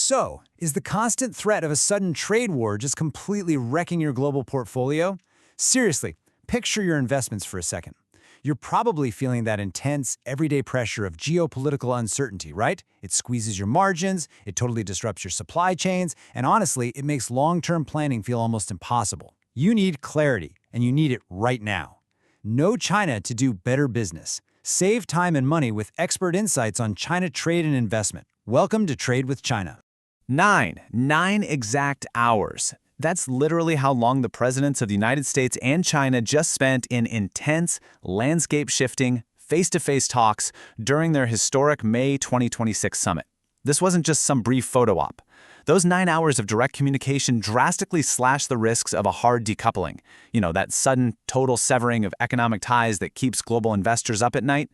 So, is the constant threat of a sudden trade war just completely wrecking your global portfolio? Seriously, picture your investments for a second. You're probably feeling that intense, everyday pressure of geopolitical uncertainty, right? It squeezes your margins, it totally disrupts your supply chains, and honestly, it makes long-term planning feel almost impossible. You need clarity, and you need it right now. Know China to do better business. Save time and money with expert insights on China trade and investment. Welcome to Trade with China. Nine exact hours. That's literally how long the presidents of the United States and China just spent in intense, landscape-shifting, face-to-face talks during their historic May 2026 summit. This wasn't just some brief photo op. Those 9 hours of direct communication drastically slashed the risks of a hard decoupling. You know, that sudden, total severing of economic ties that keeps global investors up at night.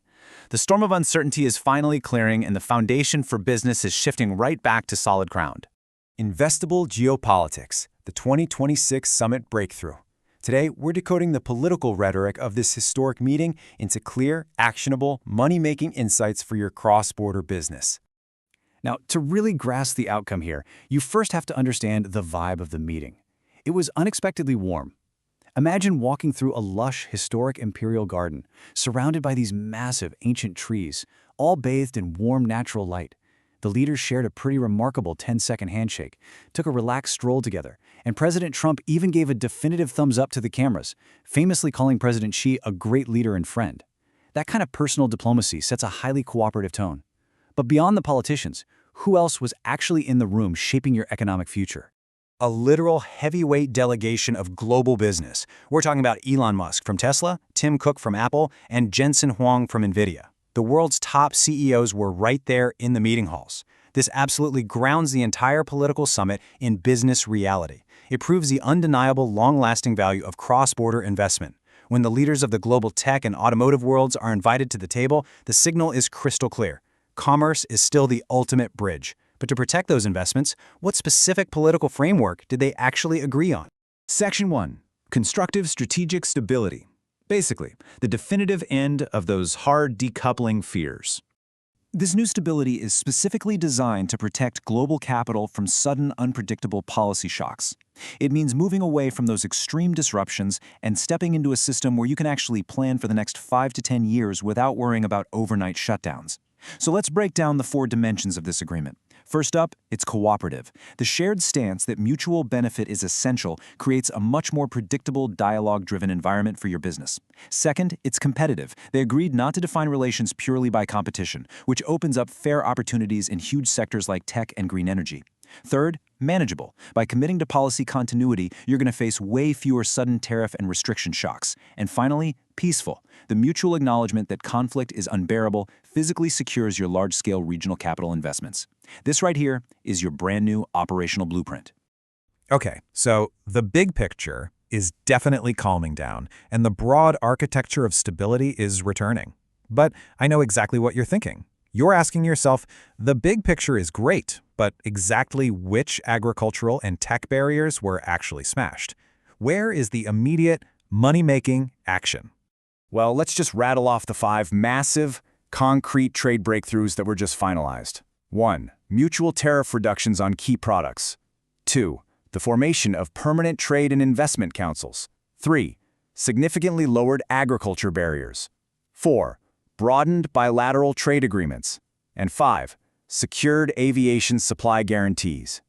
The storm of uncertainty is finally clearing, and the foundation for business is shifting right back to solid ground. Investable Geopolitics, the 2026 Summit Breakthrough. Today, we're decoding the political rhetoric of this historic meeting into clear, actionable, money-making insights for your cross-border business. Now, to really grasp the outcome here, you first have to understand the vibe of the meeting. It was unexpectedly warm. Imagine walking through a lush, historic imperial garden, surrounded by these massive, ancient trees, all bathed in warm, natural light. The leaders shared a pretty remarkable 10-second handshake, took a relaxed stroll together, and President Trump even gave a definitive thumbs up to the cameras, famously calling President Xi a great leader and friend. That kind of personal diplomacy sets a highly cooperative tone. But beyond the politicians, who else was actually in the room shaping your economic future? A literal heavyweight delegation of global business. We're talking about Elon Musk from Tesla, Tim Cook from Apple, and Jensen Huang from NVIDIA. The world's top CEOs were right there in the meeting halls. This absolutely grounds the entire political summit in business reality. It proves the undeniable, long-lasting value of cross-border investment. When the leaders of the global tech and automotive worlds are invited to the table, the signal is crystal clear. Commerce is still the ultimate bridge. But to protect those investments, what specific political framework did they actually agree on? Section 1. Constructive strategic stability. Basically, the definitive end of those hard decoupling fears. This new stability is specifically designed to protect global capital from sudden, unpredictable policy shocks. It means moving away from those extreme disruptions and stepping into a system where you can actually plan for the next 5 to 10 years without worrying about overnight shutdowns. So let's break down the 4 dimensions of this agreement. First up, it's cooperative. The shared stance that mutual benefit is essential creates a much more predictable, dialogue-driven environment for your business. Second, it's competitive. They agreed not to define relations purely by competition, which opens up fair opportunities in huge sectors like tech and green energy. Third, manageable. By committing to policy continuity, you're going to face way fewer sudden tariff and restriction shocks. And finally, peaceful. The mutual acknowledgement that conflict is unbearable physically secures your large-scale regional capital investments. This right here is your brand new operational blueprint. Okay, so the big picture is definitely calming down, and the broad architecture of stability is returning. But I know exactly what you're thinking. You're asking yourself, the big picture is great, but exactly which agricultural and tech barriers were actually smashed? Where is the immediate, money-making action? Well, let's just rattle off the 5 massive, concrete trade breakthroughs that were just finalized. 1. Mutual tariff reductions on key products. 2. The formation of permanent trade and investment councils. 3. Significantly lowered agriculture barriers. 4. Broadened bilateral trade agreements. And 5. Secured aviation supply guarantees.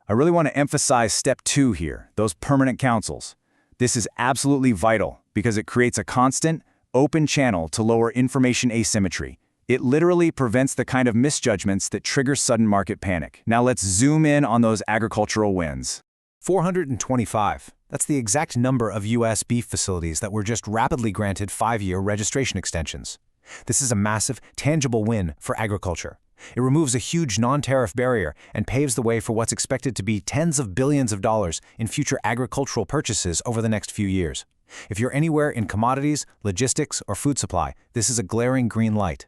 I really want to emphasize step 2 here, those permanent councils. This is absolutely vital because it creates a constant, open channel to lower information asymmetry. It literally prevents the kind of misjudgments that trigger sudden market panic. Now let's zoom in on those agricultural wins. 425. That's the exact number of U.S. beef facilities that were just rapidly granted 5-year registration extensions. This is a massive, tangible win for agriculture. It removes a huge non-tariff barrier and paves the way for what's expected to be tens of billions of dollars in future agricultural purchases over the next few years. If you're anywhere in commodities, logistics, or food supply, this is a glaring green light.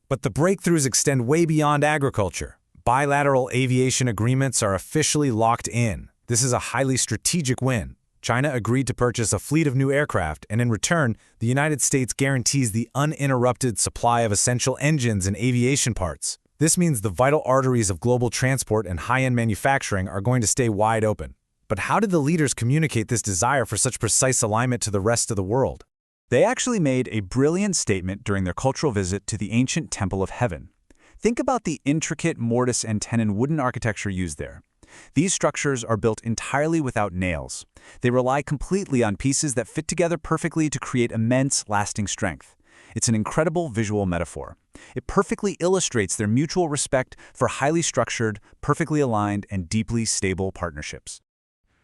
But the breakthroughs extend way beyond agriculture. Bilateral aviation agreements are officially locked in. This is a highly strategic win. China agreed to purchase a fleet of new aircraft, and in return, the United States guarantees the uninterrupted supply of essential engines and aviation parts. This means the vital arteries of global transport and high-end manufacturing are going to stay wide open. But how did the leaders communicate this desire for such precise alignment to the rest of the world? They actually made a brilliant statement during their cultural visit to the ancient Temple of Heaven. Think about the intricate mortise and tenon wooden architecture used there. These structures are built entirely without nails. They rely completely on pieces that fit together perfectly to create immense, lasting strength. It's an incredible visual metaphor. It perfectly illustrates their mutual respect for highly structured, perfectly aligned, and deeply stable partnerships.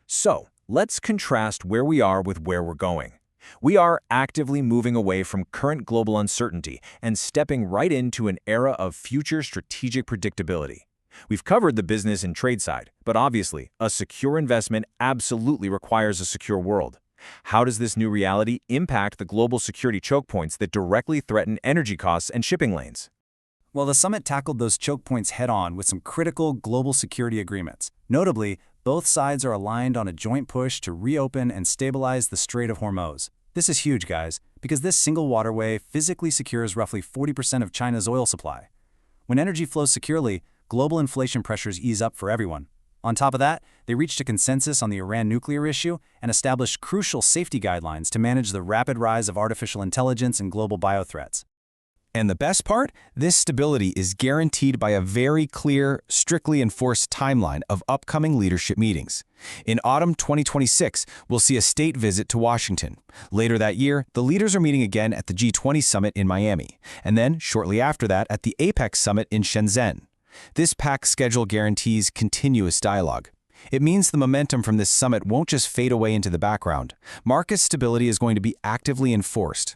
So, let's contrast where we are with where we're going. We are actively moving away from current global uncertainty and stepping right into an era of future strategic predictability. We've covered the business and trade side, but obviously, a secure investment absolutely requires a secure world. How does this new reality impact the global security choke points that directly threaten energy costs and shipping lanes? Well, the summit tackled those choke points head-on with some critical global security agreements. Notably, both sides are aligned on a joint push to reopen and stabilize the Strait of Hormuz. This is huge, guys, because this single waterway physically secures roughly 40% of China's oil supply. When energy flows securely, global inflation pressures ease up for everyone. On top of that, they reached a consensus on the Iran nuclear issue and established crucial safety guidelines to manage the rapid rise of artificial intelligence and global biothreats. And the best part? This stability is guaranteed by a very clear, strictly enforced timeline of upcoming leadership meetings. In autumn 2026, we'll see a state visit to Washington. Later that year, the leaders are meeting again at the G20 summit in Miami, and then, shortly after that, at the APEC summit in Shenzhen. This packed schedule guarantees continuous dialogue. It means the momentum from this summit won't just fade away into the background. Market stability is going to be actively enforced.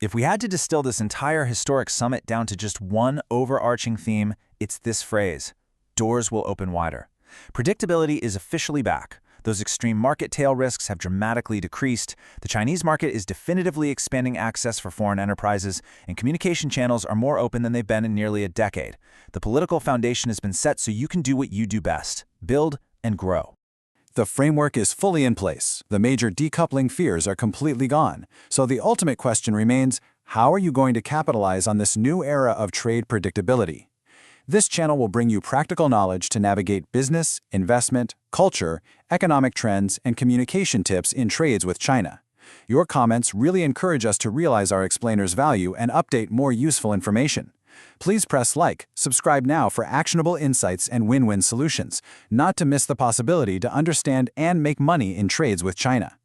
If we had to distill this entire historic summit down to just one overarching theme, it's this phrase: doors will open wider. Predictability is officially back. Those extreme market tail risks have dramatically decreased, the Chinese market is definitively expanding access for foreign enterprises, and communication channels are more open than they've been in nearly a decade. The political foundation has been set so you can do what you do best: build and grow. The framework is fully in place. The major decoupling fears are completely gone. So the ultimate question remains, how are you going to capitalize on this new era of trade predictability? This channel will bring you practical knowledge to navigate business, investment, culture, economic trends, and communication tips in trades with China. Your comments really encourage us to realize our explainer's value and update more useful information. Please press like, subscribe now for actionable insights and win-win solutions, not to miss the possibility to understand and make money in trades with China.